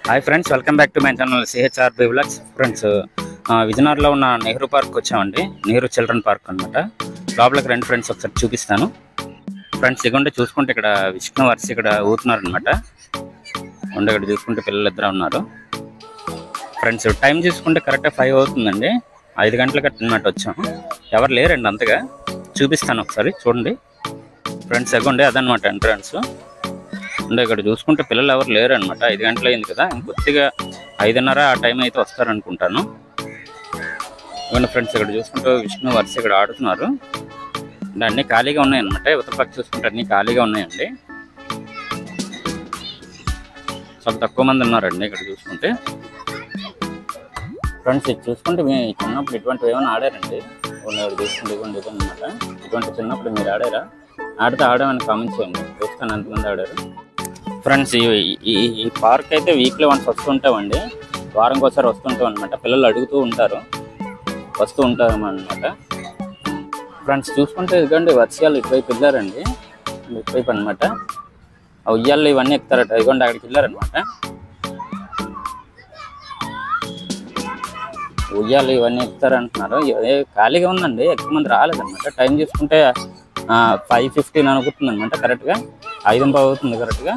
Hi friends, welcome back to my channel CHRB vlogs. Friends, విజయనగరంలో ఉన్న Nehru park వచ్చామండి. Nehru children park అనమాట. లోపలికి రెండు ఫ్రెండ్స్ ఒకసారి చూపిస్తాను. ఫ్రెండ్స్ ఇగోండి, చూసుకుంటే ఇక్కడ విష్ణు వర్షి ఇక్కడ ఊతున్నారనమాట. ఉండే ఇక్కడ చూసుకుంటే పిల్లలు ఇద్దరు ఉన్నారు. ఫ్రెండ్స్ టైం చూసుకుంటే కరెక్ట్గా 5 అవుతుందండి. 5 గంటలకు అనమాట వచ్చాం. ఎవరు లేరండి అంతగా. చూపిస్తాను ఒకసారి చూడండి. ఫ్రెండ్స్ ఇగోండి అదనమాట ఎంట్రన్స్. అంటే ఇక్కడ చూసుకుంటే పిల్లలు ఎవరు లేరు అనమాట. 5 గంటలు అయింది కదా, ఇంకొద్దిగా 5:30 ఆ టైం అయితే వస్తారనుకుంటాను. ఇవ్వండి ఫ్రెండ్స్, ఇక్కడ చూసుకుంటూ విష్ణు వర్షి ఇక్కడ ఆడుతున్నారు. అంటే అన్నీ ఖాళీగా ఉన్నాయన్నమాట. యువత పక్క చూసుకుంటే అన్నీ ఖాళీగా ఉన్నాయండి. చాలా తక్కువ మంది ఉన్నారండి ఇక్కడ చూసుకుంటే. ఫ్రెండ్స్ ఇది చూసుకుంటే మీ చిన్నప్పుడు ఇటువంటివి ఏమైనా ఆడారండి? ఇక్కడ చూసుకుంటే ఇవ్వండి అనమాట. ఇటువంటి చిన్నప్పుడు మీరు ఆడారా? ఆడితే ఆడామని కామెంట్ చేయండి. చూస్తాను ఎంతమంది ఆడారు. ఫ్రెండ్స్ ఈ పార్క్ అయితే వీక్లీ వన్స్ వస్తుంటామండి. వారంకి ఒకసారి వస్తుంటాం అనమాట. పిల్లలు అడుగుతూ ఉంటారు, వస్తూ ఉంటారు అనమాట. ఫ్రెండ్స్ చూసుకుంటే ఇదిగోండి వర్షాలు ఇటువైపు వెళ్ళారండి. ఇటువైపు అనమాట. ఆ ఉయ్యాలు ఇవన్నీ ఎక్కుతారట. ఇదిగోండి అక్కడికి వెళ్ళారనమాట. ఉయ్యాలు ఇవన్నీ ఎక్కుతారంటున్నారు. అదే ఖాళీగా ఉందండి, ఎక్కువ మంది రాలేదన్నమాట. టైం చూసుకుంటే 5:15 అనుకుంటుంది అనమాట. కరెక్ట్గా 5:15 అవుతుంది కరెక్ట్గా.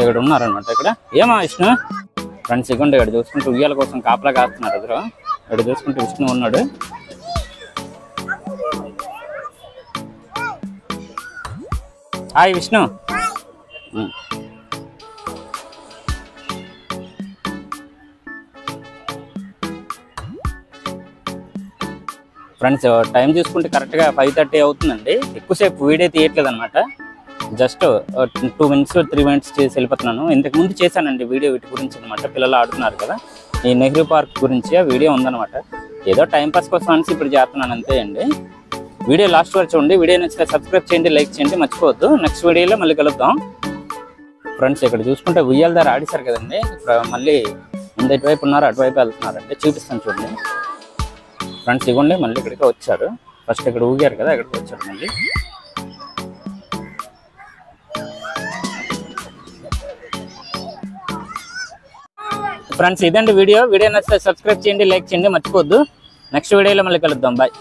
ఇక్కడ ఉన్నారనమాట. ఇక్కడ ఏమా విష్ణు? ఫ్రెండ్స్ ఇవ్వండి ఇక్కడ చూసుకుంటే ఉయ్యాల కోసం కాపలా కాస్తున్నారు ఎదురు. ఇక్కడ చూసుకుంటే విష్ణు ఉన్నాడు. హాయ్ విష్ణు. ఫ్రెండ్స్ టైం చూసుకుంటే కరెక్ట్గా 5:30 అవుతుందండి. ఎక్కువసేపు వీడియో తీయట్లేదు అనమాట. జస్ట్ 2 minutes 3 minutes చేసి వెళ్ళిపోతున్నాను. ఇంతకుముందు చేశానండి వీడియో వీటి గురించి అనమాట. పిల్లలు ఆడుతున్నారు కదా, ఈ నెహ్రూ పార్క్ గురించి ఆ వీడియో ఉందన్నమాట. ఏదో టైంపాస్ కోసం అనేసి ఇప్పుడు చేస్తున్నాను అంతే అండి. వీడియో లాస్ట్ వరకు చూడండి. వీడియో నచ్చితే సబ్స్క్రైబ్ చేయండి, లైక్ చేయండి, మర్చిపోవద్దు. నెక్స్ట్ వీడియోలో మళ్ళీ కలుద్దాం. ఫ్రెండ్స్ ఇక్కడ చూసుకుంటే ఉయ్యాల దగ్గర ఆడిస్తారు కదండి. ఇప్పుడు మళ్ళీ ముందు ఇటువైపు ఉన్నారు, అటువైపు వెళ్తున్నారండి. చూపిస్తాను చూడండి. ఫ్రెండ్స్ ఇవ్వండి మళ్ళీ ఇక్కడికి వచ్చారు. ఫస్ట్ ఇక్కడ ఊగారు కదా, ఇక్కడికి వచ్చారు మళ్ళీ. ఫ్రెండ్స్ ఇదండి వీడియో. వీడియో నచ్చితే సబ్స్క్రైబ్ చేయండి, లైక్ చేయండి, మర్చిపోవద్దు. నెక్స్ట్ వీడియోలో మళ్ళీ కలుద్దాం. బాయ్.